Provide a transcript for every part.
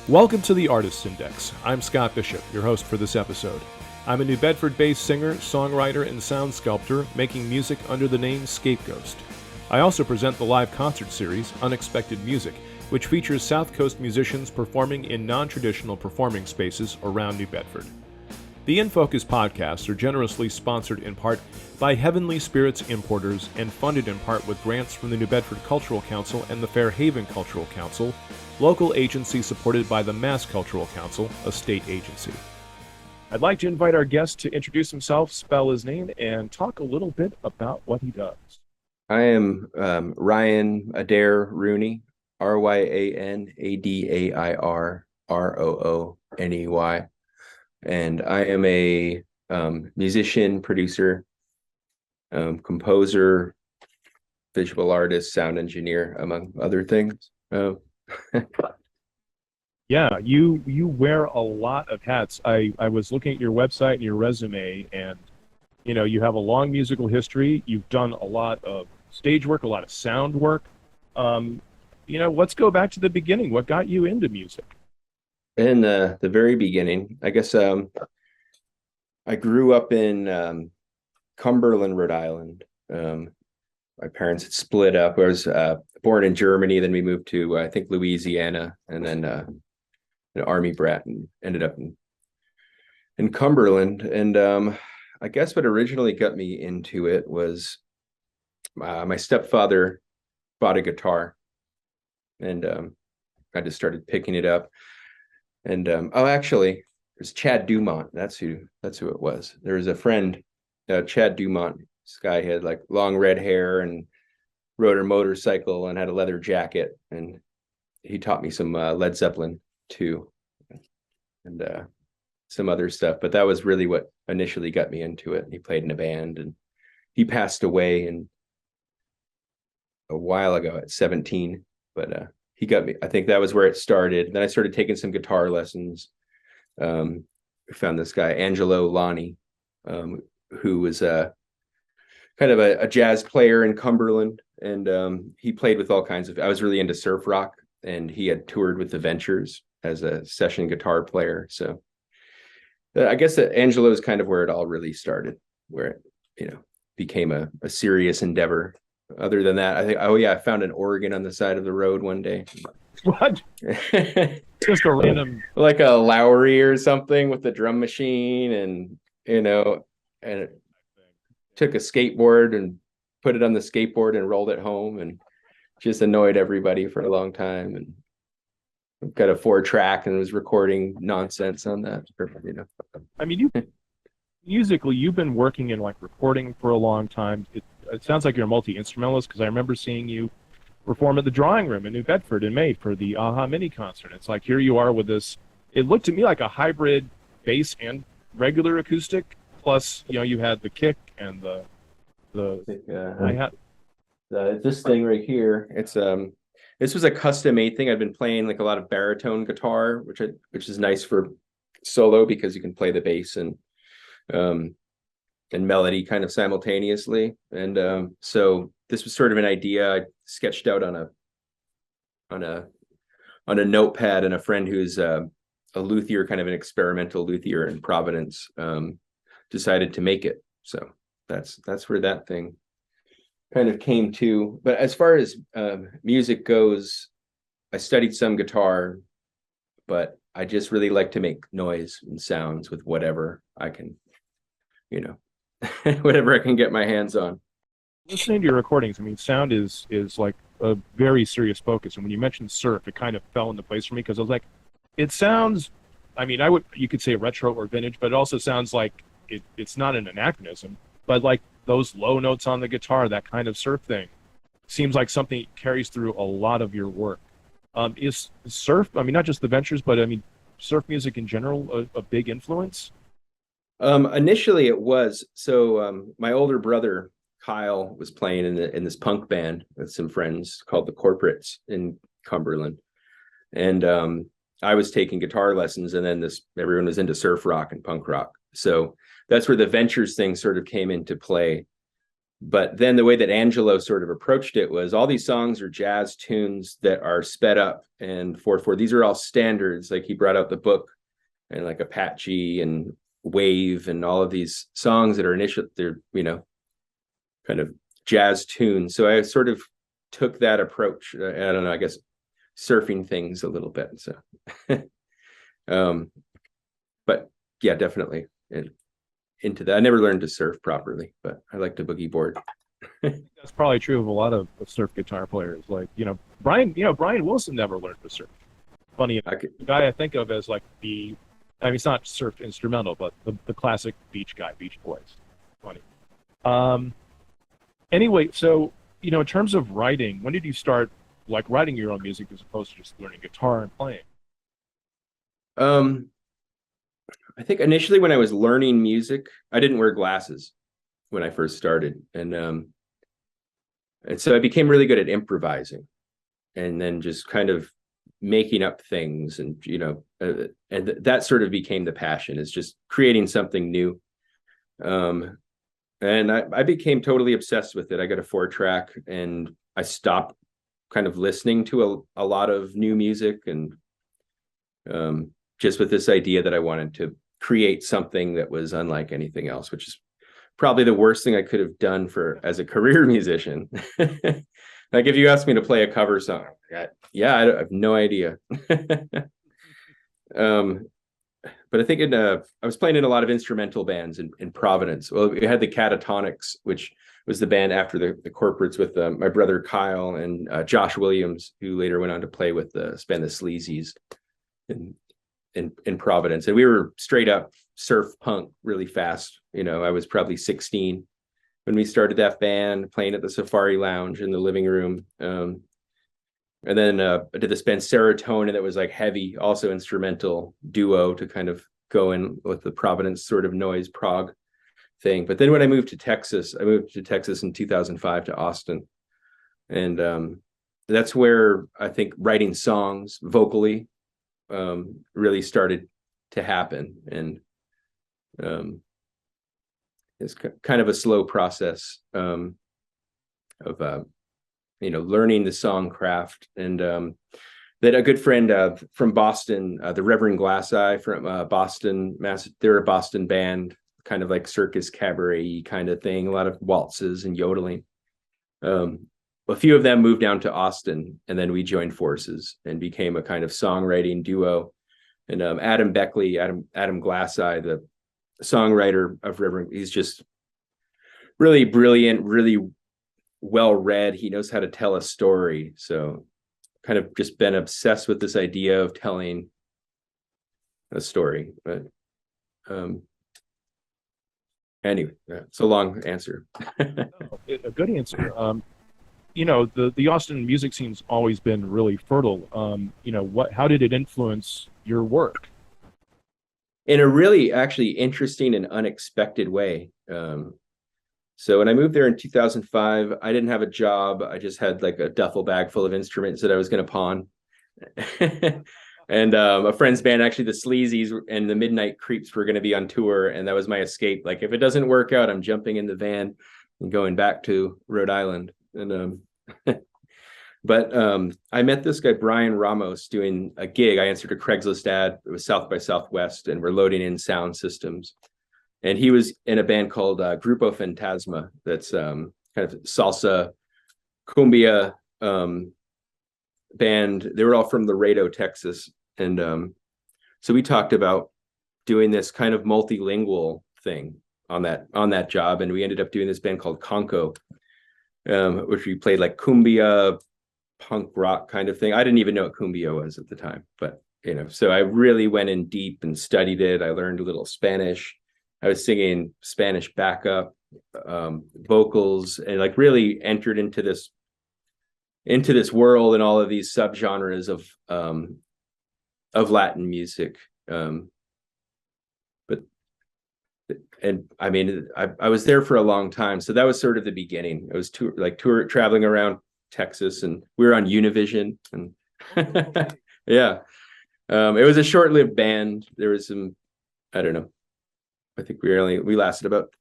Welcome to the Artists Index. I'm Scott Bishop, your host for this episode. I'm a New Bedford-based singer, songwriter, and sound sculptor making music under the name Scapegoat. I also present the live concert series, Unexpected Music, which features South Coast musicians performing in non-traditional performing spaces around New Bedford. The In Focus podcasts are generously sponsored in part by Heavenly Spirits Importers and funded in part with grants from the New Bedford Cultural Council and the Fairhaven Cultural Council, local agency supported by the Mass Cultural Council, a state agency. I'd like to invite our guest to introduce himself, spell his name, and talk a little bit about what he does. I am Ryan Adair Rooney, RyanAdair Rooney, and I am a musician, producer, composer, visual artist, sound engineer, among other things. Yeah, you wear a lot of hats. I was looking at your website and your resume, and you have a long musical history. You've done a lot of stage work, a lot of sound work. Let's go back to the beginning. What got you into music? In the very beginning, I guess I grew up in Cumberland, Rhode Island. My parents had split up. I was born in Germany, then we moved to I think Louisiana, and then an Army brat, and ended up in Cumberland. And I guess what originally got me into it was my stepfather bought a guitar, and I just started picking it up. And actually, it was Chad Dumont. That's who it was. There was a friend, Chad Dumont. This guy had like long red hair and rode a motorcycle and had a leather jacket, and he taught me some Led Zeppelin too, and some other stuff. But that was really what initially got me into it. He played in a band, and he passed away a while ago at 17. But he got me. I think that was where it started. Then I started taking some guitar lessons. I found this guy Angelo Lani, who was kind of a jazz player in Cumberland, and he played with all kinds of. I was really into surf rock, and he had toured with the Ventures as a session guitar player. So I guess that Angelo is kind of where it all really started, where it became a serious endeavor. Other than that, I think I found an organ on the side of the road one day. What? Just a random, like a Lowry or something with the drum machine, and and took a skateboard and put it on the skateboard and rolled it home, and just annoyed everybody for a long time. And got a 4-track and was recording nonsense on that. I mean, musically, you've been working in like recording for a long time. It sounds like you're a multi-instrumentalist, because I remember seeing you perform at the Drawing Room in New Bedford in May for the Aha Mini concert. It's like, here you are with this. It looked to me like a hybrid bass and regular acoustic. Plus, you had the kick and the hi-hat. This thing right here, it's this was a custom-made thing. I've been playing like a lot of baritone guitar, which is nice for solo, because you can play the bass and melody kind of simultaneously. And so this was sort of an idea I sketched out on a notepad, and a friend who's a luthier, kind of an experimental luthier in Providence, decided to make it. So that's where that thing kind of came to. But as far as music goes, I studied some guitar, but I just really like to make noise and sounds with whatever I can, whatever I can get my hands on. Listening to your recordings, I mean, sound is like a very serious focus. And when you mentioned surf, it kind of fell into place for me, because I was like, it sounds, I mean, you could say retro or vintage, but it also sounds like it's not an anachronism, but like those low notes on the guitar, that kind of surf thing, seems like something that carries through a lot of your work. Is surf, I mean, not just the Ventures, but I mean, surf music in general, a big influence? Initially it was. So my older brother, Kyle, was playing in this punk band with some friends called the Corporates in Cumberland. And I was taking guitar lessons, and then everyone was into surf rock and punk rock. So that's where the Ventures thing sort of came into play. But then the way that Angelo sort of approached it was all these songs are jazz tunes that are sped up and 4/4. These are all standards. Like he brought out the book and like Apache and Wave and all of these songs that are they're, kind of jazz tunes. So I sort of took that approach. I don't know, I guess surfing things a little bit. So, but yeah, definitely into that. I never learned to surf properly, but I like to boogie board. That's probably true of a lot of surf guitar players. Like, Brian Wilson never learned to surf. Funny, the guy I think of as like it's not surf instrumental, but the classic beach guy, Beach Boys. Funny. Anyway, so, in terms of writing, when did you start like writing your own music as opposed to just learning guitar and playing? I think initially when I was learning music, I didn't wear glasses when I first started. And so I became really good at improvising and then just kind of making up things. And, and that sort of became the passion, is just creating something new. And I became totally obsessed with it. I got a 4-track and I stopped kind of listening to a lot of new music, and just with this idea that I wanted to create something that was unlike anything else, which is probably the worst thing I could have done as a career musician. Like if you asked me to play a cover song, I have no idea. But I think I was playing in a lot of instrumental bands in Providence. Well, we had the Catatonics, which was the band after the Corporates, with my brother Kyle and Josh Williams, who later went on to play with the Sleazies in Providence. And we were straight up surf punk really fast. I was probably 16 when we started that band, playing at the Safari Lounge in the living room. And then I did this band Serotonin that was like heavy, also instrumental duo to kind of go in with the Providence sort of noise prog thing. But then when I moved to Texas in 2005 to Austin. And that's where I think writing songs vocally really started to happen. And it's kind of a slow process of learning the song craft. And that a good friend from Boston, the Reverend Glass Eye from Boston, they're a Boston band, kind of like circus cabaret kind of thing, a lot of waltzes and yodeling. A few of them moved down to Austin, and then we joined forces and became a kind of songwriting duo. And Adam Beckley, Adam Glass Eye, the songwriter of Reverend, he's just really brilliant, really well read. He knows how to tell a story. So kind of just been obsessed with this idea of telling a story. But anyway, it's a long answer. A good answer. The Austin music scene's always been really fertile. How did it influence your work? In a really actually interesting and unexpected way. So when I moved there in 2005, I didn't have a job. I just had like a duffel bag full of instruments that I was going to pawn. And a friend's band, actually the Sleazies and the Midnight Creeps, were going to be on tour. And that was my escape. Like, if it doesn't work out, I'm jumping in the van and going back to Rhode Island. And but I met this guy, Brian Ramos, doing a gig. I answered a Craigslist ad. It was South by Southwest, and we're loading in sound systems. And he was in a band called Grupo Fantasma. That's kind of salsa, cumbia band. They were all from Laredo, Texas. And so we talked about doing this kind of multilingual thing on that job. And we ended up doing this band called Conco, which we played like cumbia, punk rock kind of thing. I didn't even know what cumbia was at the time, but so I really went in deep and studied it. I learned a little Spanish. I was singing Spanish backup vocals, and like really entered into this world and all of these subgenres of Latin music. I was there for a long time, so that was sort of the beginning. I was traveling around Texas, and we were on Univision, and yeah, it was a short-lived band. There was some, I don't know, I think we lasted about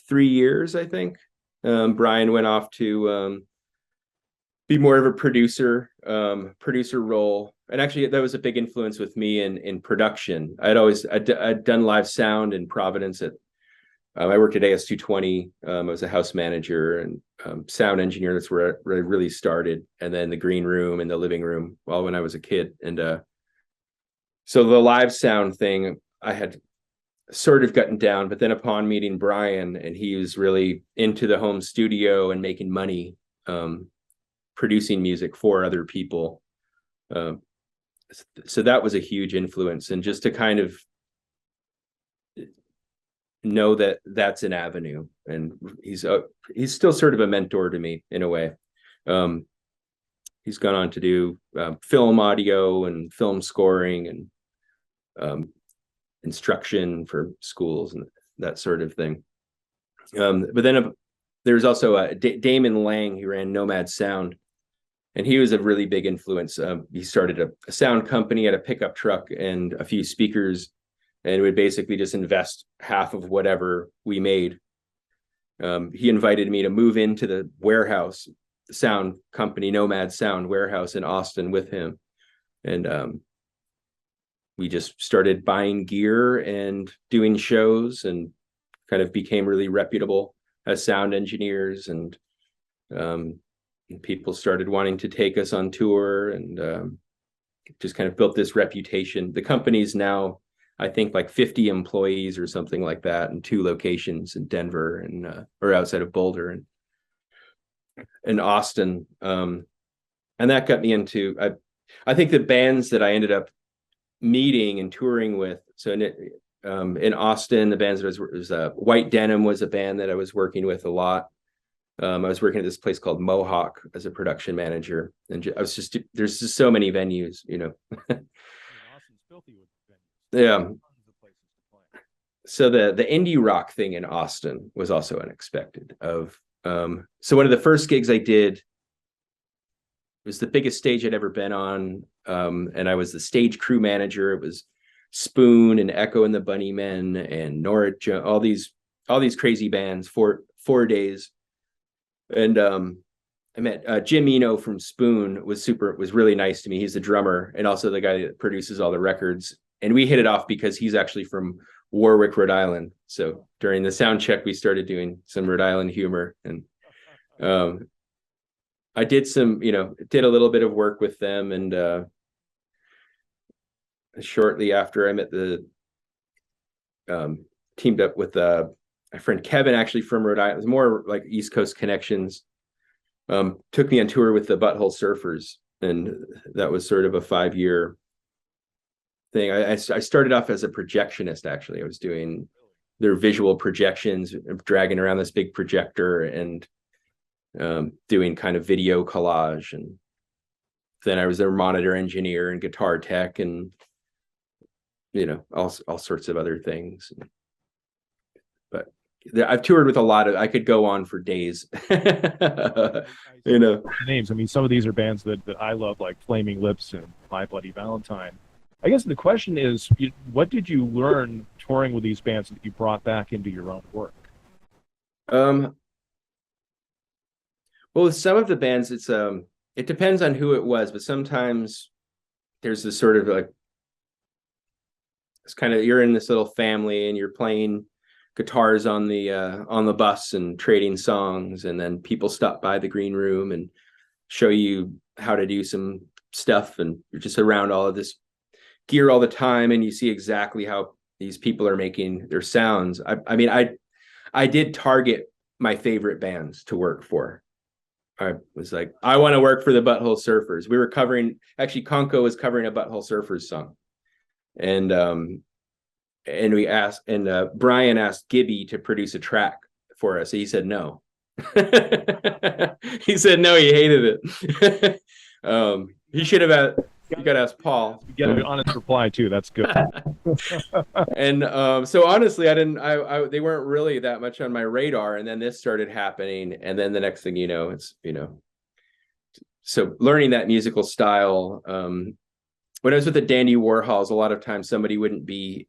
3 years, I think. Brian went off to be more of a producer role. And actually, that was a big influence with me in production. I'd done live sound in Providence. I worked at AS220. I was a house manager and sound engineer. That's where I really started. And then the green room and the living room, when I was a kid. And so the live sound thing, I had sort of gotten down. But then upon meeting Brian, and he was really into the home studio and making money, producing music for other people. So that was a huge influence. And just to kind of know that that's an avenue, and he's still sort of a mentor to me in a way. He's gone on to do film audio and film scoring and instruction for schools and that sort of thing. But then there's also Damon Lang, who ran Nomad Sound, and he was a really big influence. He started a sound company, had a pickup truck and a few speakers, and would basically just invest half of whatever we made. He invited me to move into the warehouse, the sound company, Nomad Sound warehouse in Austin with him. And we just started buying gear and doing shows, and kind of became really reputable as sound engineers. And people started wanting to take us on tour, and just kind of built this reputation. The company's now, I think, like 50 employees or something like that, in 2 locations in Denver and or outside of Boulder and Austin. And that got me into, I think the bands that I ended up meeting and touring with. So in Austin, the bands that was White Denim was a band that I was working with a lot. I was working at this place called Mohawk as a production manager, and there's just so many venues, you know. Austin's filthy with venues. Yeah. So the indie rock thing in Austin was also unexpected. So one of the first gigs I did was the biggest stage I'd ever been on, and I was the stage crew manager. It was Spoon and Echo and the Bunnymen and Norwich, all these crazy bands for 4 days. And I met Jim Eno from Spoon. Was really nice to me. He's the drummer and also the guy that produces all the records. And we hit it off because he's actually from Warwick, Rhode Island. So during the sound check, we started doing some Rhode Island humor. And I did did a little bit of work with them. And shortly after, I met teamed up with my friend Kevin, actually from Rhode Island. It was more like East Coast connections. Took me on tour with the Butthole Surfers, and that was sort of a 5-year thing. I started off as a projectionist, actually. I was doing their visual projections, dragging around this big projector and doing kind of video collage. And then I was their monitor engineer and guitar tech and, all sorts of other things. But I've toured with a lot of, I could go on for days. Names. I mean, some of these are bands that I love, like Flaming Lips and My Bloody Valentine. I guess the question is, what did you learn touring with these bands that you brought back into your own work? Well, with some of the bands, it depends on who it was, but sometimes there's this sort of like, it's kind of, you're in this little family and you're playing guitars on the bus and trading songs, and then people stop by the green room and show you how to do some stuff, and you're just around all of this gear all the time, and you see exactly how these people are making their sounds. I mean, I did target my favorite bands to work for. I was like, I want to work for the Butthole Surfers. We were actually Conco was covering a Butthole Surfers song. And we asked, and Brian asked Gibby to produce a track for us. He said no. He said no, he hated it. He should have you got to ask Paul. You get an honest reply too. That's good. And so honestly, they weren't really that much on my radar. And then this started happening, and then the next thing you know, so learning that musical style. When I was with the Dandy Warhols, a lot of times somebody wouldn't be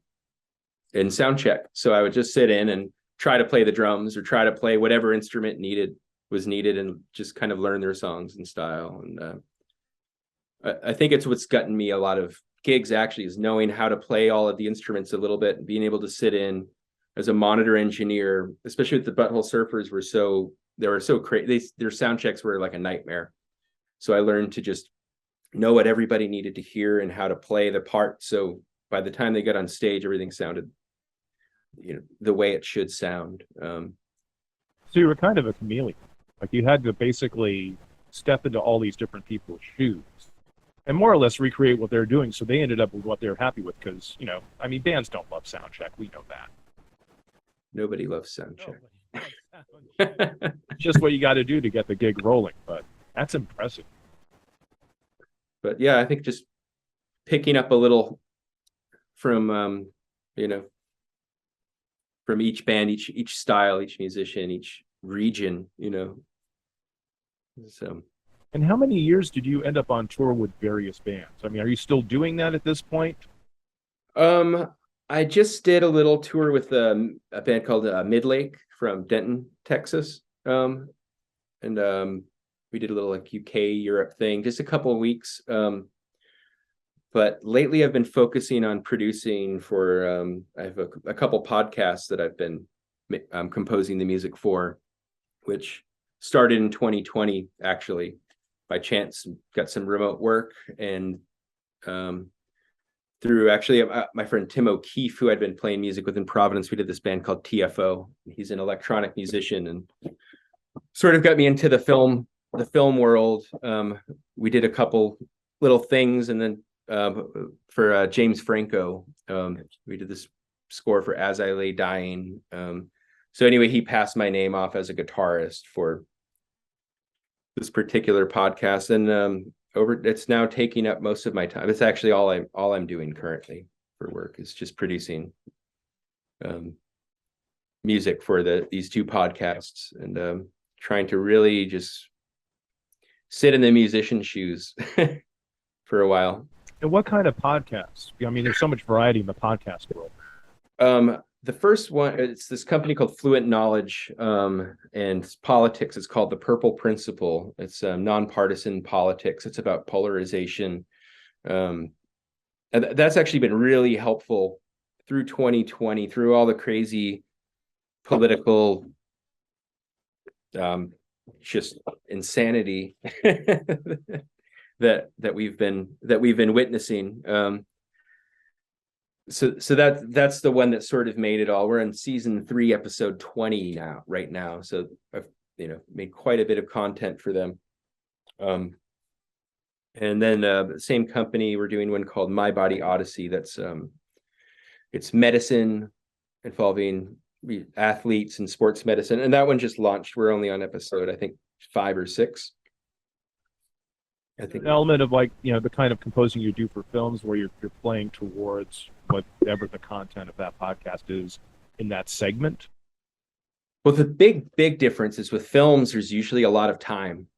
in sound check, so I would just sit in and try to play the drums or try to play whatever instrument was needed, and just kind of learn their songs and style. And I think it's what's gotten me a lot of gigs, actually, is knowing how to play all of the instruments a little bit, and being able to sit in as a monitor engineer, especially with the Butthole Surfers. They were so crazy. Their sound checks were like a nightmare. So I learned to just know what everybody needed to hear and how to play the part. So by the time they got on stage, everything sounded, the way it should sound. So you were kind of a chameleon. Like, you had to basically step into all these different people's shoes and more or less recreate what they're doing. So they ended up with what they're happy with. Because, bands don't love sound check. We know that. Nobody loves sound check. Just what you got to do to get the gig rolling. But that's impressive. But yeah, I think just picking up a little from, from each band, each style, each musician, each region, So. And how many years did you end up on tour with various bands? I mean, are you still doing that at this point? I just did a little tour with a band called Midlake from Denton, Texas. And we did a little like UK Europe thing, just a couple of weeks. But lately I've been focusing on producing for, I have a couple podcasts that I've been composing the music for, which started in 2020, actually, by chance. Got some remote work, and through actually my friend Tim O'Keefe, who I'd been playing music with in Providence, we did this band called TFO. He's an electronic musician and sort of got me into the film world. We did a couple little things, and then for James Franco, we did this score for As I Lay Dying. So anyway, he passed my name off as a guitarist for this particular podcast, and it's now taking up most of my time. It's actually all I'm doing currently for work, is just producing music for these two podcasts, and trying to really just sit in the musician's shoes for a while. And what kind of podcasts? I mean, there's so much variety in the podcast world. The first one, it's this company called Fluent Knowledge, and politics. It's called The Purple Principle. It's nonpartisan politics. It's about polarization. And that's actually been really helpful through 2020, through all the crazy political just insanity that we've been witnessing. So that's the one that sort of made it all. We're in season 3, episode 20 right now. So I've made quite a bit of content for them. And then the same company, we're doing one called My Body Odyssey. That's it's medicine involving athletes and sports medicine. And that one just launched. We're only on episode, I think, 5 or 6. I think an element of the kind of composing you do for films, where you're playing towards whatever the content of that podcast is in that segment. Well, the big difference is with films, there's usually a lot of time.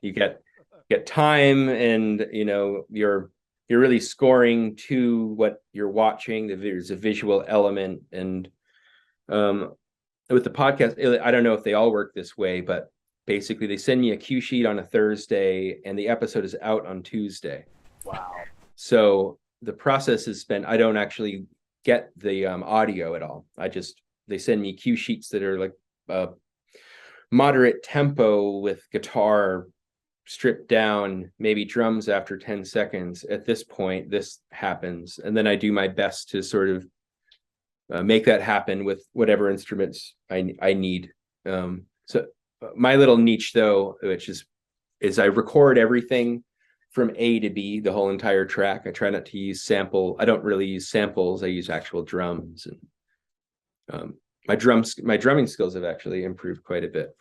You get time, and you're really scoring to what you're watching. There's a visual element, and with the podcast, I don't know if they all work this way, but basically they send me a cue sheet on a Thursday and the episode is out on Tuesday. Wow. So the process has been, I don't actually get the audio at all. They send me cue sheets that are like moderate tempo with guitar stripped down, maybe drums after 10 seconds. At this point, this happens. And then I do my best to sort of make that happen with whatever instruments I need. So my little niche, though, which is I record everything from A to B, the whole entire track. I try not to use I don't really use samples. I use actual drums, and my drumming skills have actually improved quite a bit.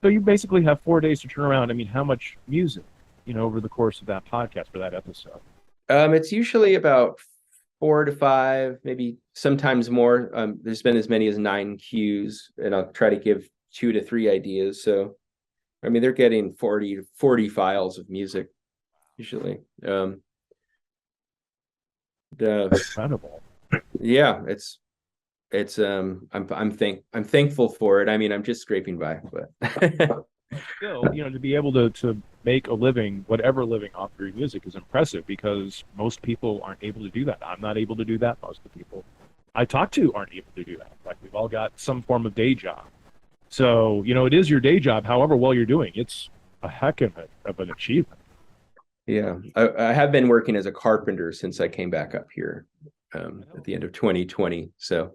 So you basically have 4 days to turn around. I mean, how much music, over the course of that podcast for that episode? It's usually about 4 to 5, maybe sometimes more. There's been as many as 9 cues, and I'll try to give 2 to 3 ideas. So, I mean, they're getting 40 files of music usually. Incredible. Yeah, I'm thankful for it. I mean, I'm just scraping by, but Still, to be able to make a living, whatever living off your music is impressive because most people aren't able to do that. I'm not able to do that. Most of the people I talk to aren't able to do that. Like we've all got some form of day job. So, it is your day job, however well you're doing. It's a heck of an achievement. yeah, I have been working as a carpenter since I came back up here at the end of 2020. So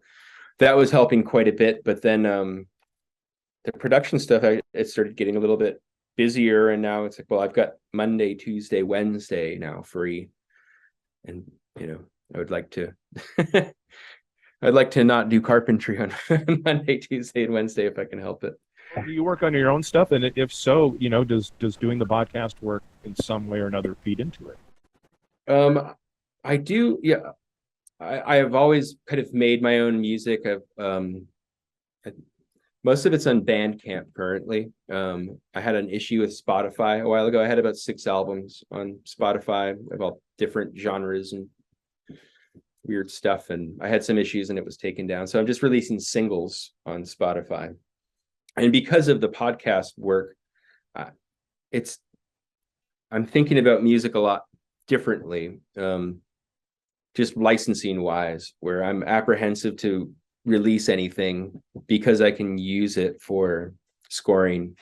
that was helping quite a bit. But then the production stuff, it started getting a little bit busier. And now it's like, well, I've got Monday, Tuesday, Wednesday now free. And, I would like to, I'd like to not do carpentry on Monday, Tuesday, and Wednesday if I can help it. Well, do you work on your own stuff? And if so, does doing the podcast work in some way or another feed into it? I do. Yeah. I have always kind of made my own music. Most of it's on Bandcamp currently. I had an issue with Spotify a while ago. I had about 6 albums on Spotify of all different genres and weird stuff. And I had some issues and it was taken down. So I'm just releasing singles on Spotify. And because of the podcast work, I'm thinking about music a lot differently. Just licensing wise, where I'm apprehensive to release anything because I can use it for scoring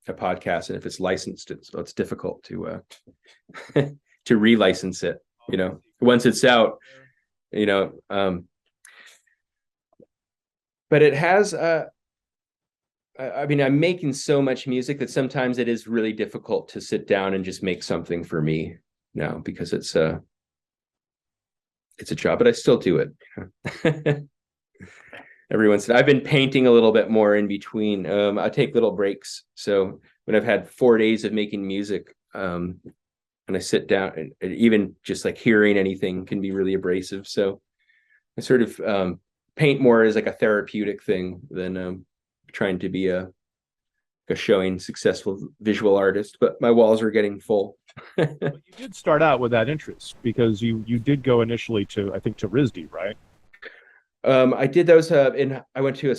a podcast, and if it's licensed, it's difficult to to relicense it. Once it's out, but it has. I mean, I'm making so much music that sometimes it is really difficult to sit down and just make something for me now because it's a job, but I still do it. Every once in a while. I've been painting a little bit more in between. I take little breaks. So when I've had 4 days of making music, and I sit down, and even just like hearing anything can be really abrasive. So I sort of paint more as like a therapeutic thing than trying to be a showing successful visual artist. But my walls are getting full. Well, you did start out with that interest because you did go initially to, I think, to RISD, right? I did those I went to a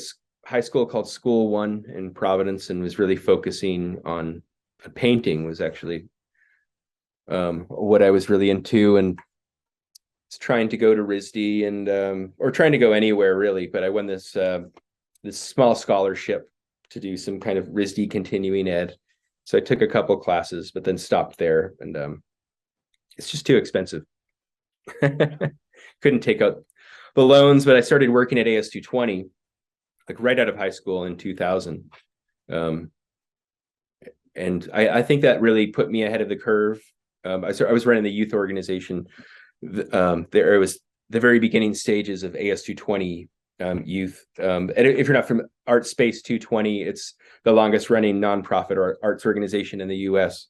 high school called School One in Providence and was really focusing on painting was actually what I was really into, and was trying to go to RISD and or trying to go anywhere really, but I won this small scholarship to do some kind of RISD continuing ed. So I took a couple classes, but then stopped there, and it's just too expensive. Couldn't take out the loans, but I started working at AS220, like right out of high school in 2000. And I think that really put me ahead of the curve. I was running the youth organization. There it was the very beginning stages of AS220 youth. And if you're not from Art Space 220, it's the longest running nonprofit arts organization in the US.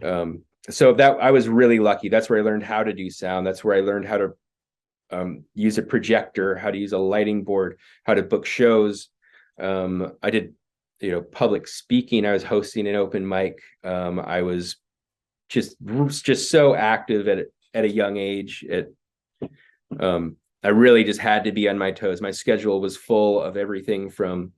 So that I was really lucky. That's where I learned how to do sound. That's where I learned how to use a projector, how to use a lighting board, how to book shows. I did, public speaking. I was hosting an open mic. I was just so active at a young age. I really just had to be on my toes. My schedule was full of everything from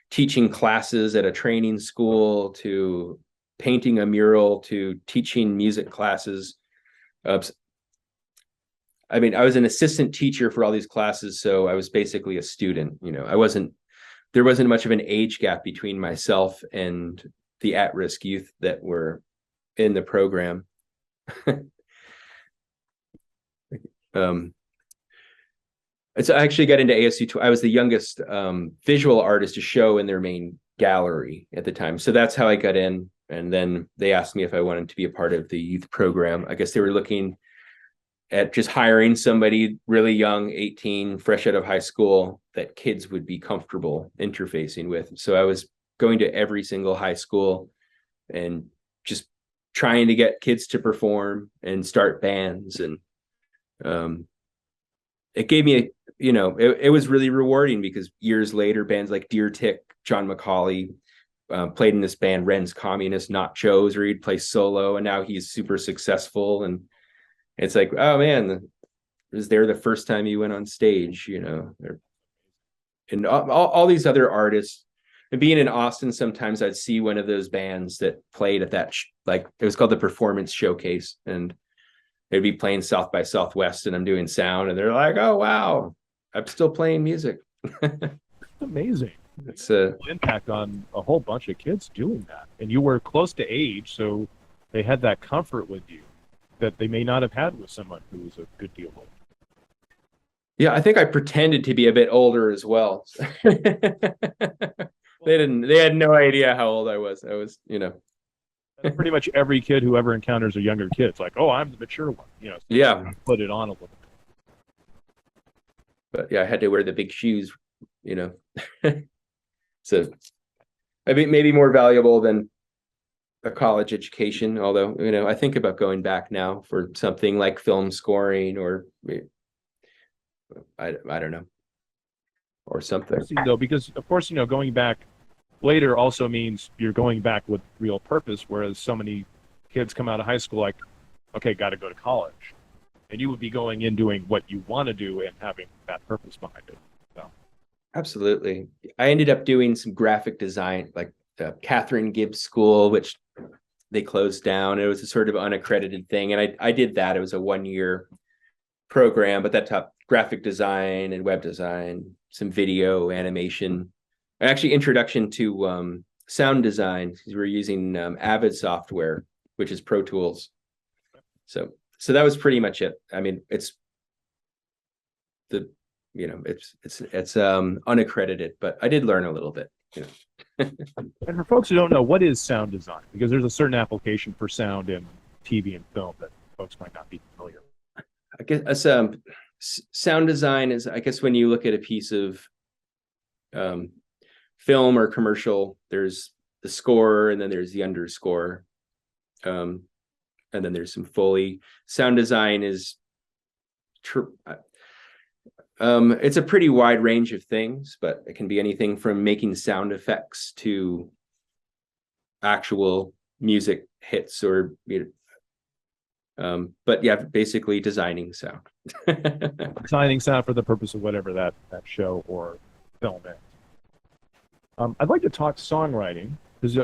teaching classes at a training school to painting a mural to teaching music classes. I mean, I was an assistant teacher for all these classes, so I was basically a student. There wasn't much of an age gap between myself and the at-risk youth that were in the program. So I actually got into ASU. I was the youngest visual artist to show in their main gallery at the time. So that's how I got in. And then they asked me if I wanted to be a part of the youth program. I guess they were looking at just hiring somebody really young, 18, fresh out of high school, that kids would be comfortable interfacing with. So I was going to every single high school and just trying to get kids to perform and start bands. And it gave me it was really rewarding because years later, bands like Deer Tick, John McCauley played in this band, Ren's Communist, Not Joe's, where he'd play solo, and now he's super successful. And it's like, oh man, was there the first time you went on stage, and all these other artists. And being in Austin, sometimes I'd see one of those bands that played at that, like it was called the Performance Showcase, and they'd be playing South by Southwest, and I'm doing sound, and they're like, "Oh wow, I'm still playing music." Amazing. It's a impact on a whole bunch of kids doing that, and you were close to age, so they had that comfort with you that they may not have had with someone who was a good deal older. Yeah, I think I pretended to be a bit older as well. They had no idea how old I was. I was, Pretty much every kid who ever encounters a younger kid, it's like, oh, I'm the mature one, so yeah, put it on a little bit. But yeah, I had to wear the big shoes, so I mean, maybe more valuable than a college education. Although, I think about going back now for something like film scoring, or I don't know, or something. Though, because of course, going back later also means you're going back with real purpose, whereas so many kids come out of high school like, okay, got to go to college, and you would be going in doing what you want to do and having that purpose behind it. So. Absolutely. I ended up doing some graphic design, like the Catherine Gibbs School, which they closed down. It was a sort of unaccredited thing, and I did that. It was a 1-year program, but that taught graphic design and web design, some video animation. Actually, introduction to sound design. We're using Avid software, which is Pro Tools. So that was pretty much it. I mean, it's unaccredited, but I did learn a little bit. And for folks who don't know, what is sound design? Because there's a certain application for sound in TV and film that folks might not be familiar with. I guess sound design is, I guess, when you look at a piece of film or commercial, there's the score, and then there's the underscore, and then there's some Foley. Sound design is it's a pretty wide range of things, but it can be anything from making sound effects to actual music hits, or but yeah, basically designing sound. Designing sound for the purpose of whatever that show or film is. I'd like to talk songwriting, because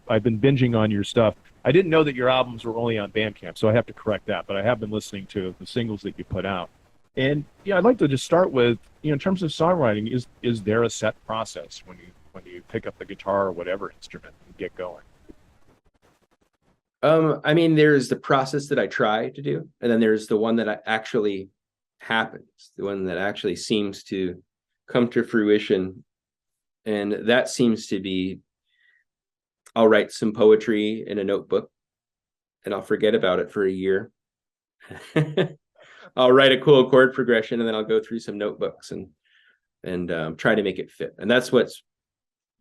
I've been binging on your stuff. I didn't know that your albums were only on Bandcamp, so I have to correct that. But I have been listening to the singles that you put out, and I'd like to just start with, in terms of songwriting, is there a set process when you pick up the guitar or whatever instrument and get going? I mean, there's the process that I try to do, and then there's the one that actually happens, the one that actually seems to come to fruition. And that seems to be, I'll write some poetry in a notebook, and I'll forget about it for a year. I'll write a cool chord progression, and then I'll go through some notebooks and try to make it fit. And that's what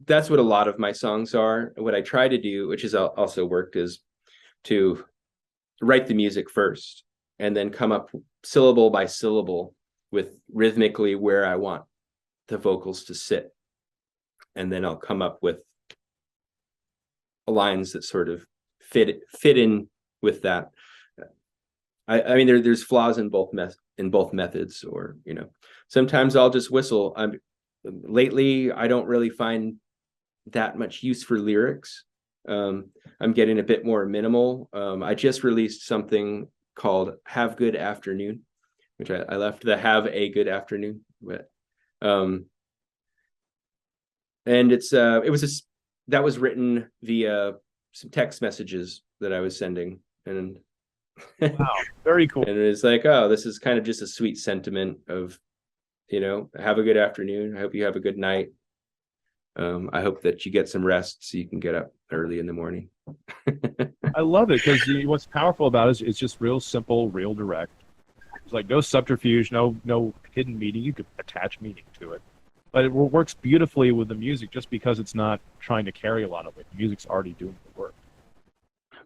a lot of my songs are. What I try to do, which has also worked, is to write the music first, and then come up syllable by syllable with rhythmically where I want the vocals to sit. And then I'll come up with lines that sort of fit in with that. I mean, there's flaws in both methods, or sometimes I'll just whistle. Lately, I don't really find that much use for lyrics. I'm getting a bit more minimal. I just released something called "Have Good Afternoon," which I left the "Have a Good Afternoon," but and that was written via some text messages that I was sending, and wow, very cool. And it's like, oh, this is kind of just a sweet sentiment of, have a good afternoon. I hope you have a good night. I hope that you get some rest so you can get up early in the morning. I love it, because what's powerful about it is it's just real simple, real direct. It's like no subterfuge, no hidden meaning. You could attach meaning to it. But it works beautifully with the music, just because it's not trying to carry a lot of it. The music's already doing the work.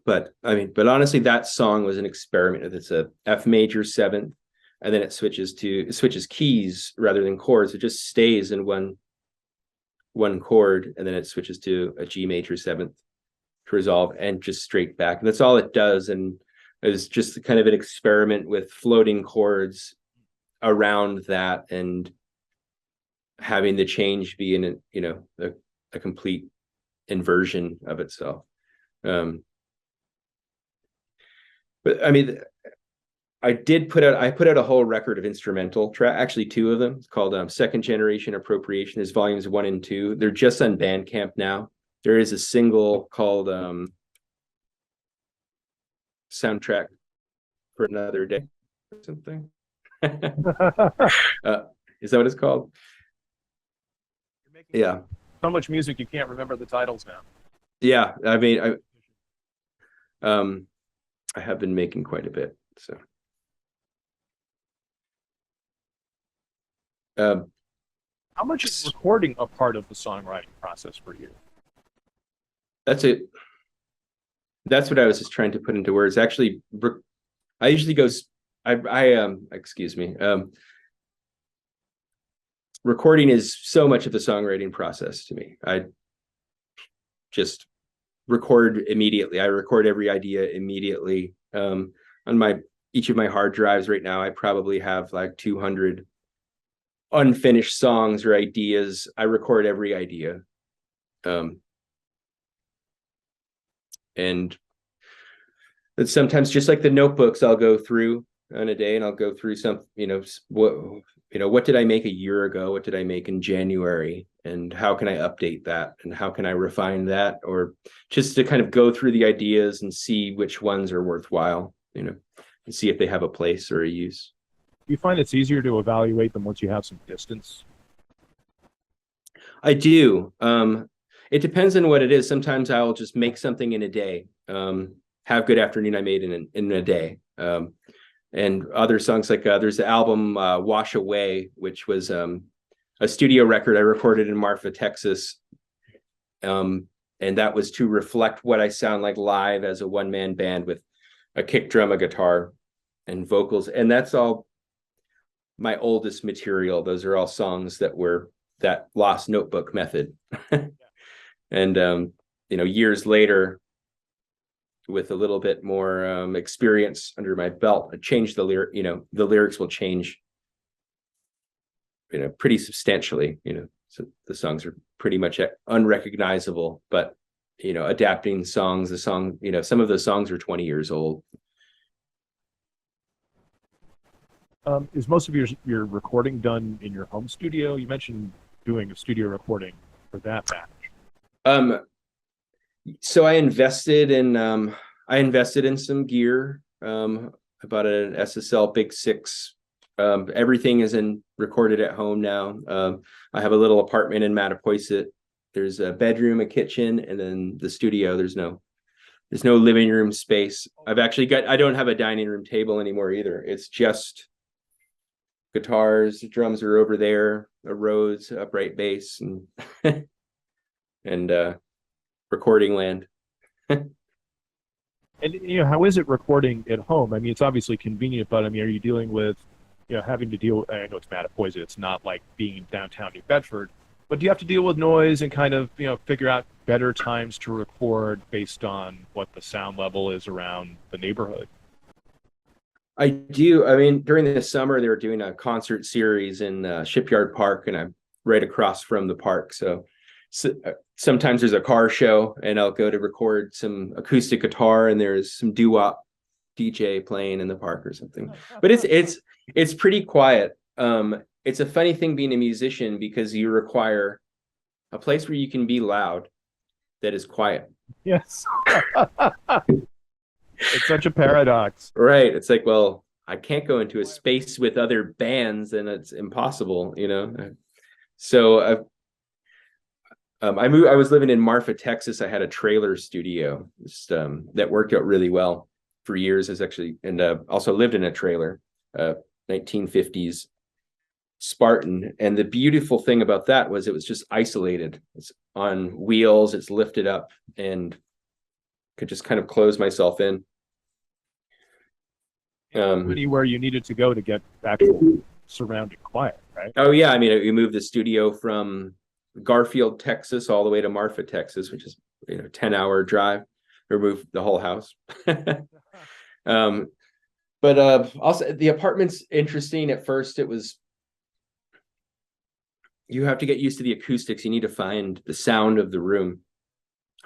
But honestly, that song was an experiment. It's a F major 7th, and then it switches keys rather than chords. It just stays in one chord, and then it switches to a G major 7th to resolve, and just straight back. And that's all it does. And was just kind of an experiment with floating chords around that, and having the change be in a complete inversion of itself. But I mean, I put out a whole record of instrumental track, actually 2 of them. It's called Second Generation Appropriation. There's volumes 1 and 2. They're just on Bandcamp now. There is a single called Soundtrack for Another Day or something. Is that what it's called? Yeah. So much music you can't remember the titles now. Yeah, I mean, I have been making quite a bit, so. How much is recording a part of the songwriting process for you? That's what I was just trying to put into words. Actually, I usually go. Excuse me. Recording is so much of the songwriting process to me. I just record immediately. I record every idea immediately. On each of my hard drives right now, I probably have like 200 unfinished songs or ideas. I record every idea. And it's sometimes just like the notebooks I'll go through on a day, and I'll go through what did I make a year ago? What did I make in January? And how can I update that? And how can I refine that? Or just to kind of go through the ideas and see which ones are worthwhile, and see if they have a place or a use. Do you find it's easier to evaluate them once you have some distance? I do. It depends on what it is. Sometimes I'll just make something in a day. Have Good Afternoon I made in a day. And other songs, like there's the album Wash Away, which was a studio record I recorded in Marfa, Texas. And that was to reflect what I sound like live as a one-man band with a kick drum, a guitar, and vocals. And that's all my oldest material. Those are all songs that were that lost notebook method. And years later, with a little bit more experience under my belt, I changed the lyric. The lyrics will change pretty substantially. So the songs are pretty much unrecognizable, but adapting songs, some of the songs are 20 years old. Is most of your recording done in your home studio? You mentioned doing a studio recording for that batch. So I invested in some gear. I bought an SSL Big 6. Everything is recorded at home now. I have a little apartment in Mattapoisett. There's a bedroom, a kitchen, and then the studio. There's no living room space. I don't have a dining room table anymore either. It's just guitars, drums are over there, a Rhodes upright bass, and and recording land. And how is it recording at home? I mean, it's obviously convenient, but I mean, are you dealing with, having to deal? I know it's Mattapoisett. It's not like being in downtown New Bedford, but do you have to deal with noise and kind of figure out better times to record based on what the sound level is around the neighborhood? I do. I mean, during the summer, they were doing a concert series in Shipyard Park, and I'm right across from the park. So sometimes there's a car show, and I'll go to record some acoustic guitar, and there's some doo-wop DJ playing in the park or something. But it's pretty quiet. It's a funny thing being a musician, because you require a place where you can be loud that is quiet. Yes. It's such a paradox. Right. It's like, well, I can't go into a space with other bands, and it's impossible, So I was living in Marfa, Texas. I had a trailer studio that worked out really well for years. And also lived in a trailer, 1950s Spartan. And the beautiful thing about that was it was just isolated. It's on wheels. It's lifted up, and could just kind of close myself in. Anywhere you needed to go to get actual surrounding quiet, right? Oh yeah, I mean, we moved the studio from Garfield, Texas, all the way to Marfa, Texas, which is 10-hour drive. We moved the whole house. Um, but also the apartment's interesting. At first, it was, you have to get used to the acoustics. You need to find the sound of the room.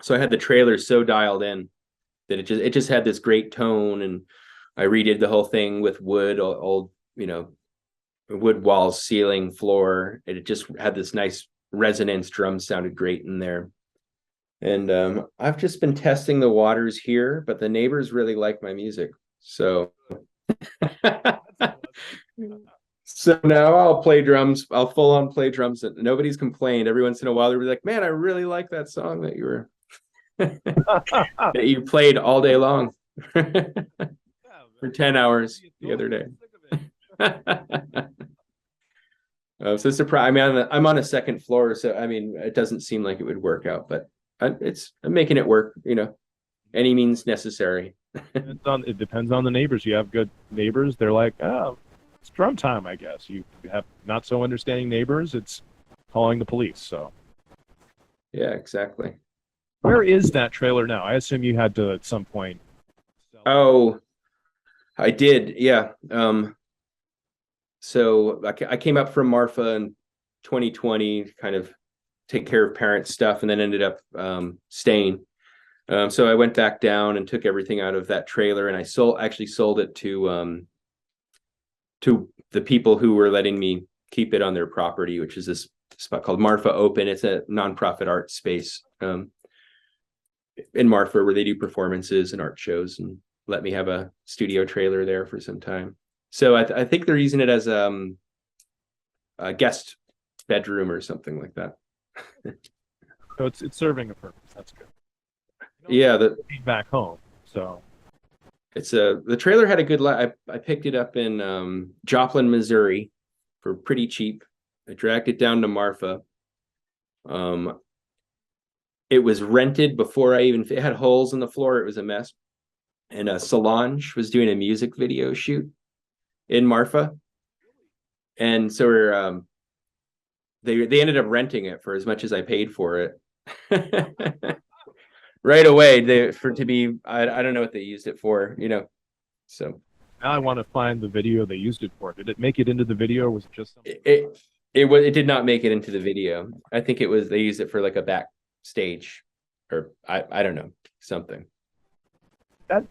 So I had the trailer so dialed in that it just had this great tone, and I redid the whole thing with wood, old, wood walls, ceiling, floor. It just had this nice resonance. Drums sounded great in there. And I've just been testing the waters here, but the neighbors really like my music. So so now I'll play drums. I'll full on play drums. And nobody's complained. Every once in a while, they'll be like, "Man, I really like that song that you were that you played all day long for 10 hours the other day." So surprise. I mean, I'm on a second floor, so I mean, it doesn't seem like it would work out, but I'm making it work. Any means necessary. It depends on the neighbors. You have good neighbors, they're like, oh, it's drum time, I guess. You have not so understanding neighbors, it's calling the police. So Yeah, exactly. where is that trailer now? I assume you had to at some point sell it. Oh, I did. Yeah. So I came up from Marfa in 2020, kind of take care of parent stuff, and then ended up staying. So I went back down and took everything out of that trailer, and I actually sold it to the people who were letting me keep it on their property, which is this spot called Marfa Open. It's a nonprofit art space in Marfa where they do performances and art shows, and let me have a studio trailer there for some time. So I think they're using it as a guest bedroom or something like that. So it's serving a purpose. That's good. Yeah, Back home. So it's the trailer had a good I picked it up in Joplin, Missouri for pretty cheap. I dragged it down to Marfa. It was rented before it had holes in the floor. It was a mess. And Solange was doing a music video shoot in Marfa. And so they ended up renting it for as much as I paid for it. Right away, I don't know what they used it for, So now I want to find the video they used it for. Did it make it into the video, or was it just something? It did not make it into the video. I think they used it for like a backstage, or I don't know, something. That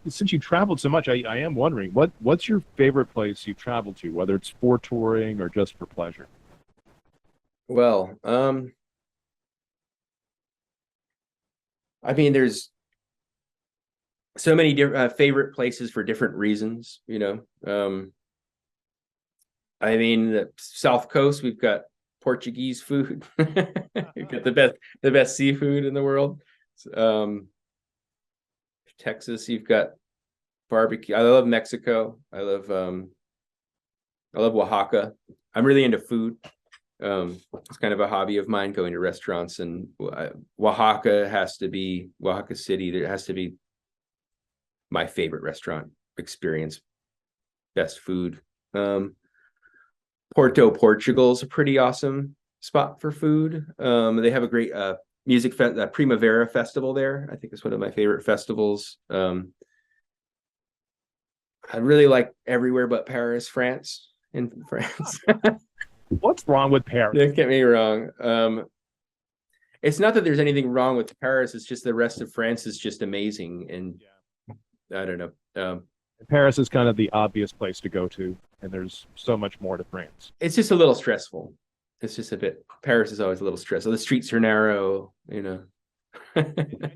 since you traveled so much, I am wondering what's your favorite place you've traveled to, whether it's for touring or just for pleasure. Well, I mean, there's so many different favorite places for different reasons, I mean, the South Coast, we've got Portuguese food. We've got the best seafood in the world. Texas, you've got barbecue. I love Mexico. I love Oaxaca. I'm really into food. It's kind of a hobby of mine, going to restaurants, and Oaxaca City, there has to be my favorite restaurant experience. Best food. Porto, Portugal is a pretty awesome spot for food. They have a great music Primavera festival there. I think it's one of my favorite festivals. I really like everywhere but Paris, France. In France. What's wrong with Paris? Don't get me wrong. It's not that there's anything wrong with Paris. It's just the rest of France is just amazing, and I don't know. Paris is kind of the obvious place to go to, and there's so much more to France. It's just a little stressful. It's just a bit. Paris is always a little stressful. The streets are narrow, And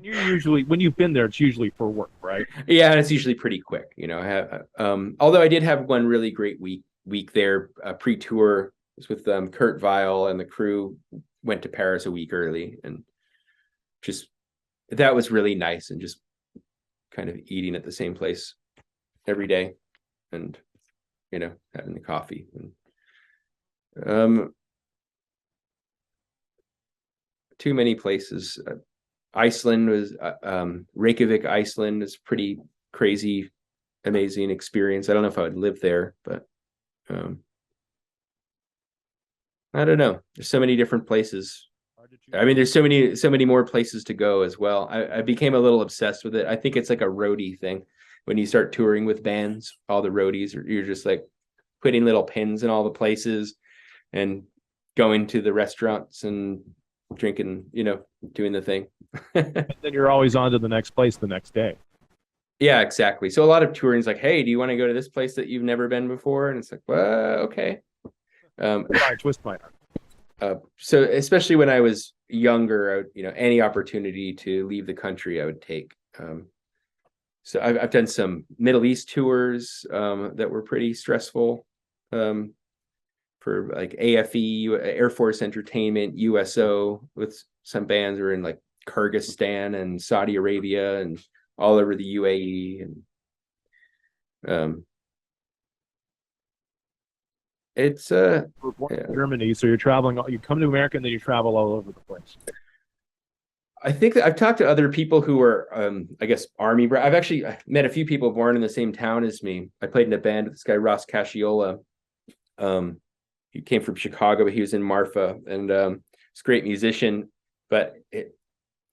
you're usually, when you've been there, it's usually for work, right? Yeah, and it's usually pretty quick. I have, although I did have one really great week there, pre-tour. It was with Kurt Weill, and the crew went to Paris a week early, and just that was really nice, and just kind of eating at the same place every day, and having the coffee. And too many places. Iceland was Reykjavik, Iceland is pretty crazy, amazing experience. I don't know if I would live there, but I don't know. There's so many different places. I mean, there's so many more places to go as well. I became a little obsessed with it. I think it's like a roadie thing. when you start touring with bands, all the roadies, you're just like putting little pins in all the places and going to the restaurants and drinking, doing the thing. And then you're always on to the next place the next day. Yeah, exactly. So a lot of touring is like, hey, do you want to go to this place that you've never been before? And it's like, well, okay. I twist my arm. So especially when I was younger, any opportunity to leave the country, I would take. So I've done some Middle East tours that were pretty stressful for like AFE, Air Force Entertainment, USO, with some bands were in like Kyrgyzstan and Saudi Arabia and all over the UAE. And it's Germany, so you're traveling, you come to America and then you travel all over the place. I think that I've talked to other people who were, I guess, Army. I've actually met a few people born in the same town as me. I played in a band with this guy, Ross Casciola. He came from Chicago, but he was in Marfa, and he's a great musician. But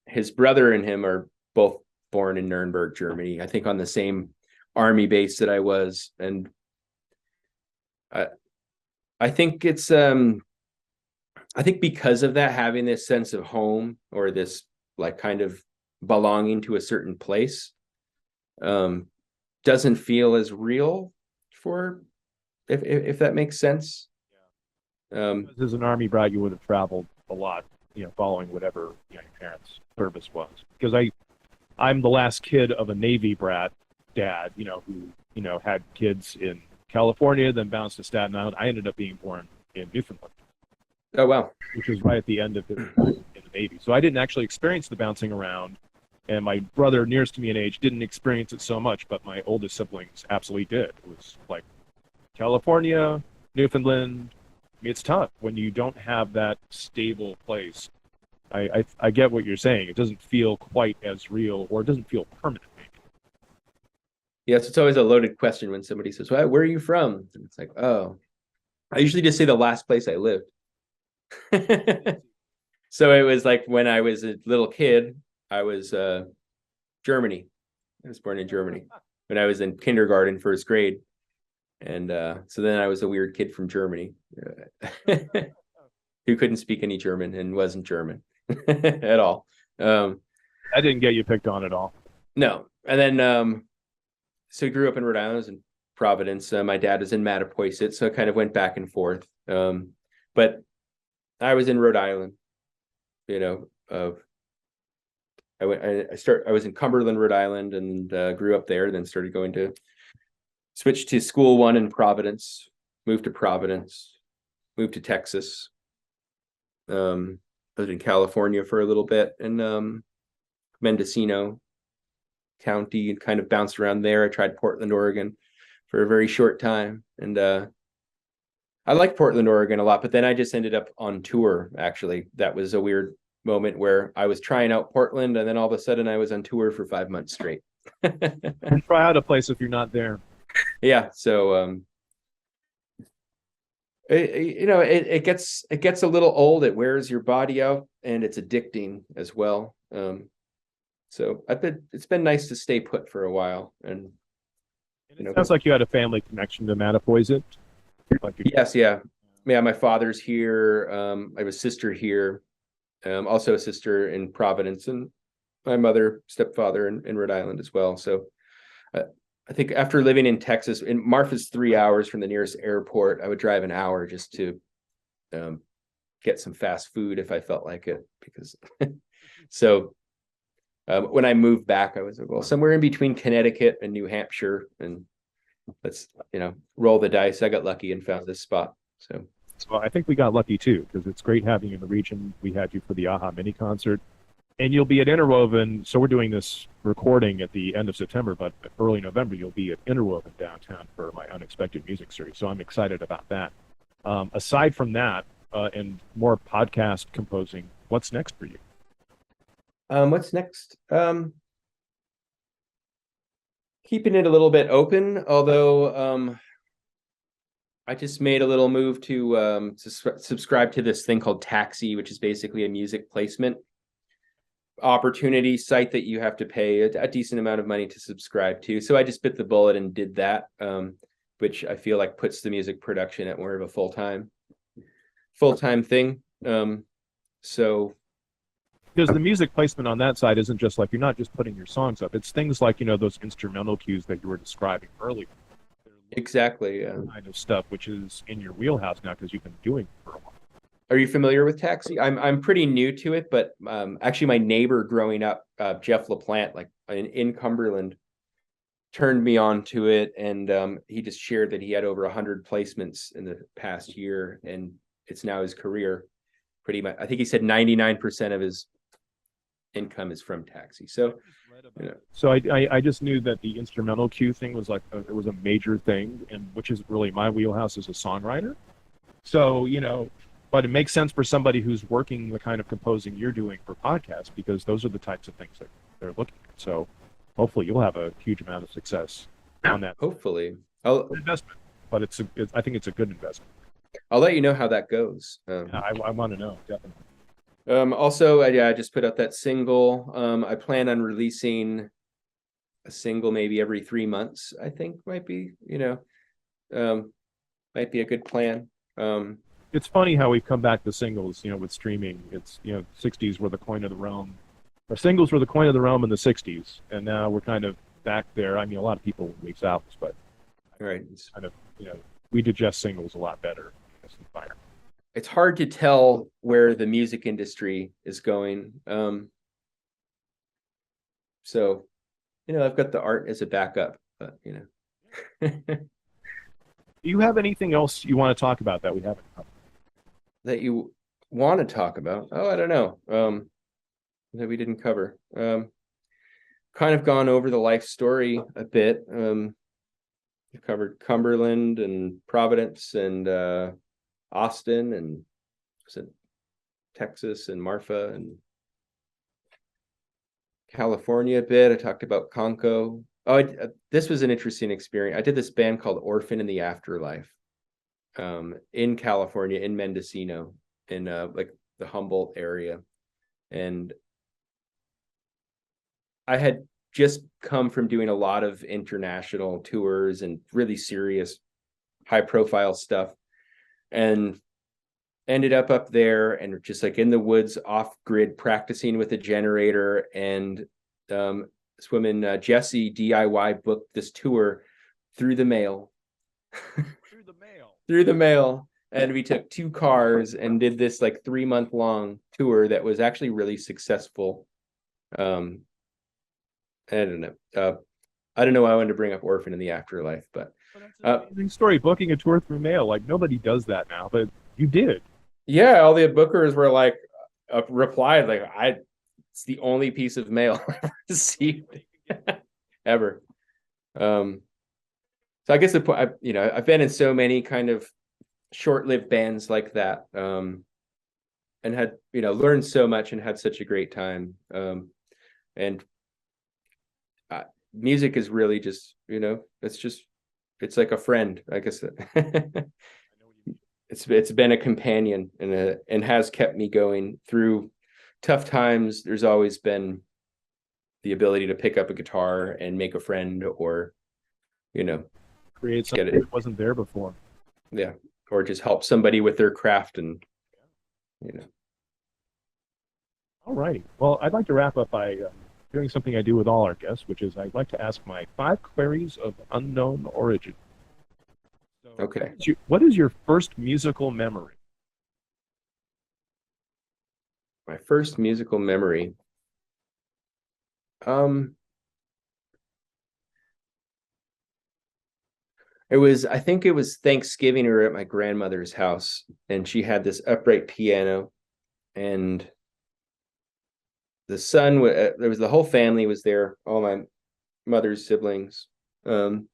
his brother and him are both born in Nuremberg, Germany, I think on the same Army base that I was. And I think it's, I think because of that, having this sense of home or this like kind of belonging to a certain place doesn't feel as real for, if that makes sense. As an Army brat, you would have traveled a lot, following whatever your parents' service was. Because I'm the last kid of a Navy brat dad, who had kids in California, then bounced to Staten Island. I ended up being born in Newfoundland. Oh, wow. Which was right at the end of his time in the Navy. So I didn't actually experience the bouncing around. And my brother, nearest to me in age, didn't experience it so much, but my oldest siblings absolutely did. It was like California, Newfoundland. It's tough when you don't have that stable place. I get what you're saying. It doesn't feel quite as real, or it doesn't feel permanent, maybe. Yes, it's always a loaded question when somebody says, well, where are you from? And it's like, oh, I usually just say the last place I lived. So it was like when I was a little kid, I was Germany. I was born in Germany when I was in kindergarten, first grade. And so then I was a weird kid from Germany who couldn't speak any German and wasn't German at all. I didn't get you picked on at all. No. And then so I grew up in Rhode Island, I was in Providence. My dad was in Mattapoisett, so I kind of went back and forth. But I was in Rhode Island, I was in Cumberland, Rhode Island, and grew up there. Then switched to school one in Providence, moved to Providence, moved to Texas. I was in California for a little bit, and Mendocino County, and kind of bounced around there. I tried Portland, Oregon for a very short time, and I like Portland, Oregon a lot, but then I just ended up on tour. Actually, that was a weird moment where I was trying out Portland, and then all of a sudden I was on tour for 5 months straight. Try out a place if you're not there. Yeah, so it gets a little old. It wears your body out, and it's addicting as well. So it's been nice to stay put for a while, and it sounds like you had a family connection to Mattapoisett. Yes, yeah. My father's here. I have a sister here, also a sister in Providence, and my mother, stepfather in Rhode Island as well. So I think after living in Texas, in Marfa's 3 hours from the nearest airport, I would drive an hour just to get some fast food if I felt like it. Because so when I moved back, I was like, well, somewhere in between Connecticut and New Hampshire, and let's roll the dice. I got lucky and found this spot. So I think we got lucky too, because it's great having you in the region. We had you for the AHA mini concert, and you'll be at Interwoven. So we're doing this recording at the end of September, but early November you'll be at Interwoven downtown for my Unexpected Music Series. So I'm excited about that. Aside from that, and more podcast composing, what's next for you? What's next? Keeping it a little bit open, although I just made a little move to subscribe to this thing called Taxi, which is basically a music placement opportunity site that you have to pay a decent amount of money to subscribe to. So I just bit the bullet and did that, which I feel like puts the music production at more of a full-time thing. So because the music placement on that side isn't just like, you're not just putting your songs up. It's things like, those instrumental cues that you were describing earlier. exactly. Kind of stuff, which is in your wheelhouse now because you've been doing it for a while. Are you familiar with Taxi? I'm pretty new to it, but actually my neighbor growing up, Jeff LaPlante, like in Cumberland, turned me on to it, and he just shared that he had over 100 placements in the past year, and it's now his career. Pretty much, I think he said 99% of his income is from Taxi. So, so I just knew that the instrumental cue thing was like it was a major thing, and which is really my wheelhouse as a songwriter. So but it makes sense for somebody who's working the kind of composing you're doing for podcasts, because those are the types of things that they're looking at. So hopefully you'll have a huge amount of success on that. Hopefully, investment, but I think it's a good investment. I'll let you know how that goes. I want to know, definitely. Also, I just put out that single. I plan on releasing a single maybe every 3 months. I think might be a good plan. It's funny how we've come back to singles, with streaming. It's 60s were the coin of the realm. Our singles were the coin of the realm in the 60s, and now we're kind of back there. I mean, a lot of people release albums, but it's kind of we digest singles a lot better in this environment. It's hard to tell where the music industry is going. So, I've got the art as a backup, but Do you have anything else you want to talk about that we haven't covered? That you want to talk about? Oh, I don't know. That we didn't cover. Kind of gone over the life story a bit. We covered Cumberland and Providence and Austin and Texas and Marfa and California a bit. I talked about Conco. This was an interesting experience. I did this band called Orphan in the Afterlife in California, in Mendocino, in like the Humboldt area. And I had just come from doing a lot of international tours and really serious, high profile stuff, and ended up there and just like in the woods off grid practicing with a generator. And this woman, Jessie, DIY booked this tour through the mail. Through the mail. And we took 2 cars and did this like 3-month long tour that was actually really successful. I don't know. I don't know why I wanted to bring up Orphan in the Afterlife, but that's an amazing story. Booking a tour through mail, like nobody does that now, but you did. Yeah, all the bookers were like replied like, it's the only piece of mail I've ever received ever. So I guess the point, I've been in so many kind of short-lived bands like that, and had learned so much and had such a great time. And music is really just it's like a friend, I guess. It's been a companion and has kept me going through tough times. There's always been the ability to pick up a guitar and make a friend, or create something that wasn't there before. Yeah, or just help somebody with their craft, and All right. Well, I'd like to wrap up by doing something I do with all our guests, which is I'd like to ask my 5 queries of unknown origin. So, okay. What is your first musical memory? My first musical memory. I think it was Thanksgiving. We were at my grandmother's house, and she had this upright piano, and the son, there was the whole family was there, all my mother's siblings, and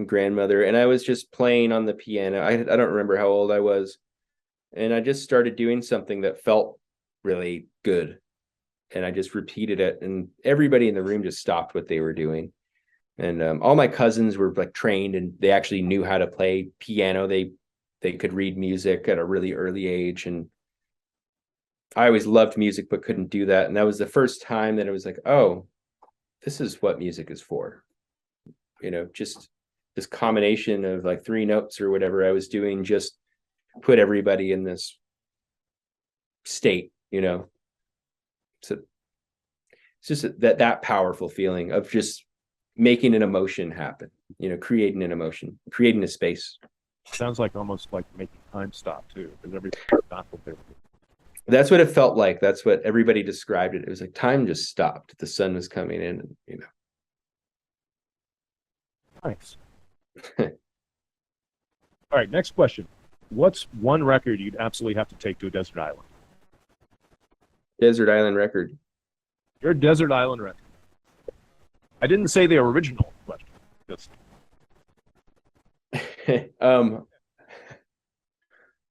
grandmother, and I was just playing on the piano. I don't remember how old I was, and I just started doing something that felt really good, and I just repeated it, and everybody in the room just stopped what they were doing. And all my cousins were like trained, and they actually knew how to play piano. They could read music at a really early age, and I always loved music, but couldn't do that. And that was the first time that it was like, oh, this is what music is for. Just this combination of like 3 notes or whatever I was doing, just put everybody in this state, So it's just that powerful feeling of just making an emotion happen, creating an emotion, creating a space. Sounds like almost like making time stop too, because everything stopped with there. That's what it felt like. That's what everybody described it. It was like time just stopped. The sun was coming in, and Nice. All right, next question. What's one record you'd absolutely have to take to a desert island? Desert Island record. Your desert island record. I didn't say the original question. Just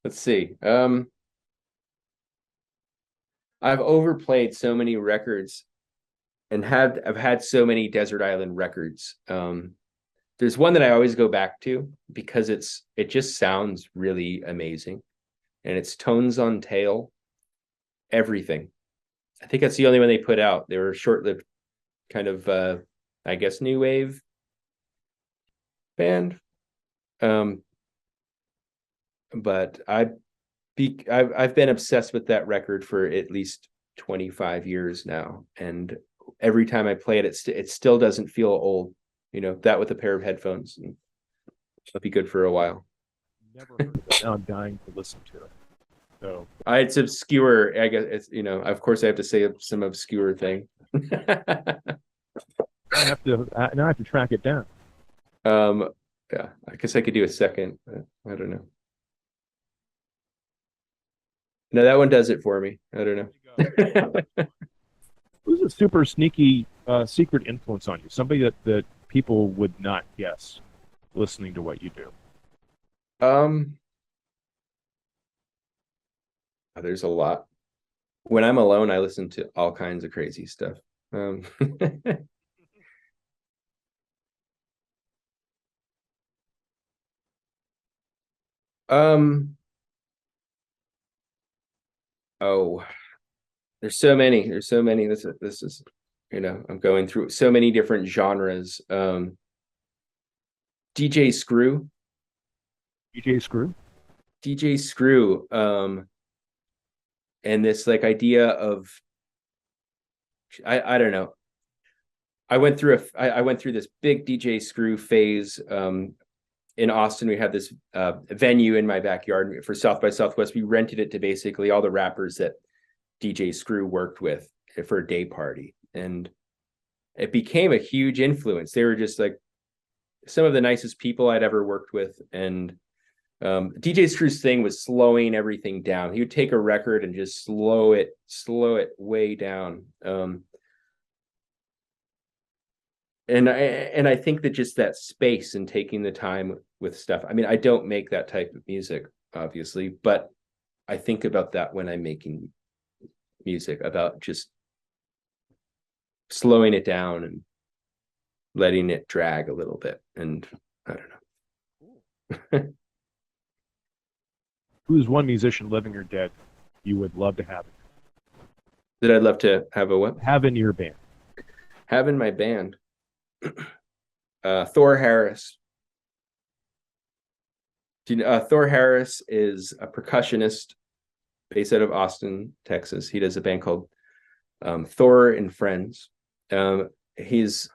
let's see. I've overplayed so many records and I've had so many desert island records. There's one that I always go back to because it just sounds really amazing, and it's Tones on Tail. Everything. I think that's the only one they put out. They were short-lived, kind of I guess new wave band. But I've been obsessed with that record for at least 25 years now, and every time I play it, it still doesn't feel old. That with a pair of headphones, and it'll be good for a while. never heard of it. Now I'm dying to listen to it. So It's obscure. I guess it's of course I have to say some obscure thing. I have to track it down. Yeah, I guess I could do a second. I don't know. No, that one does it for me. I don't know. Who's a super sneaky secret influence on you? Somebody that people would not guess listening to what you do. There's a lot. When I'm alone, I listen to all kinds of crazy stuff. Oh, there's so many. This is, I'm going through so many different genres. DJ Screw. DJ Screw. DJ Screw. And this like idea of, I don't know. I went through this big DJ Screw phase. In Austin, we had this venue in my backyard for South by Southwest. We rented it to basically all the rappers that DJ Screw worked with for a day party, and it became a huge influence. They were just like some of the nicest people I'd ever worked with, and DJ Screw's thing was slowing everything down. He would take a record and just slow it way down. And I think that just that space and taking the time with stuff. I mean, I don't make that type of music, obviously, but I think about that when I'm making music, about just slowing it down and letting it drag a little bit. And I don't know. Who's one musician, living or dead, you would love to have? That I'd love to have a what? Have in your band. Have in my band. Thor Harris. Thor Harris is a percussionist based out of Austin, Texas. He does a band called Thor and Friends. His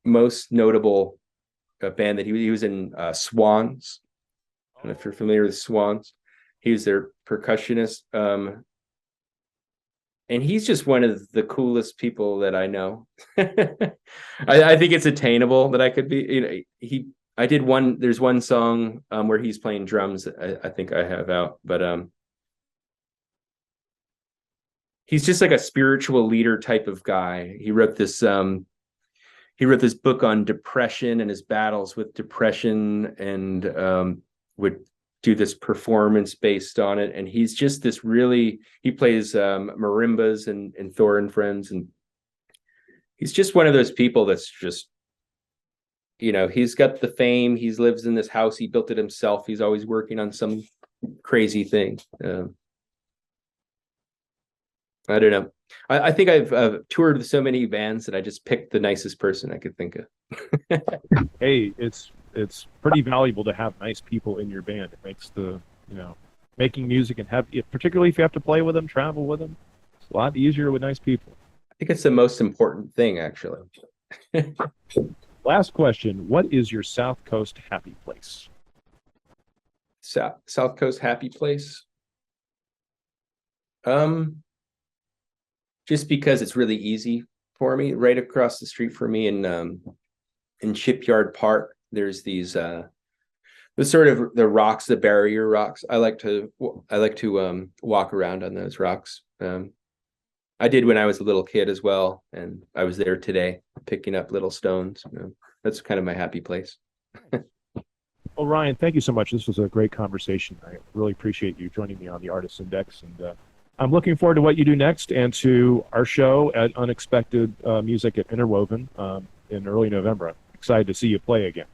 most notable band that he was in Swans. I don't know if you're familiar with Swans. He was their percussionist. And he's just one of the coolest people that I know. I think it's attainable that I could be, there's one song where he's playing drums. I think I have out, but he's just like a spiritual leader type of guy. He wrote this book on depression and his battles with depression, and would do this performance based on it. And he's just this he plays marimbas and Thor and Friends, and he's just one of those people that's just, he's got the fame. He lives in this house. He built it himself. He's always working on some crazy thing. I don't know. I think I've toured with so many bands that I just picked the nicest person I could think of. Hey, it's pretty valuable to have nice people in your band. It makes the, you know, making music and particularly if you have to play with them, travel with them, it's a lot easier with nice people. I think it's the most important thing, actually. Last question, what is your South Coast happy place? South Coast happy place. Um, just because it's really easy for me. Right across the street from me in Shipyard Park, there's these the sort of the rocks, the barrier rocks. I like to walk around on those rocks. I did when I was a little kid as well, and I was there today picking up little stones. That's kind of my happy place. Well, Ryan, thank you so much. This was a great conversation. I really appreciate you joining me on the Artist Index, and I'm looking forward to what you do next and to our show at Unexpected Music at Interwoven in early November. I'm excited to see you play again.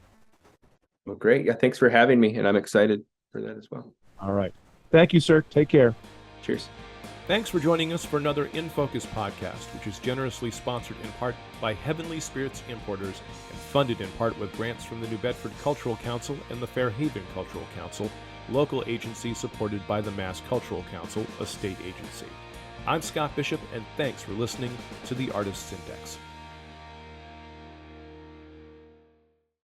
Well, great. Yeah, thanks for having me, and I'm excited for that as well. All right. Thank you, sir. Take care. Cheers. Thanks for joining us for another In Focus podcast, which is generously sponsored in part by Heavenly Spirits Importers and funded in part with grants from the New Bedford Cultural Council and the Fairhaven Cultural Council, local agency supported by the Mass Cultural Council, a state agency. I'm Scott Bishop, and thanks for listening to the Artists Index.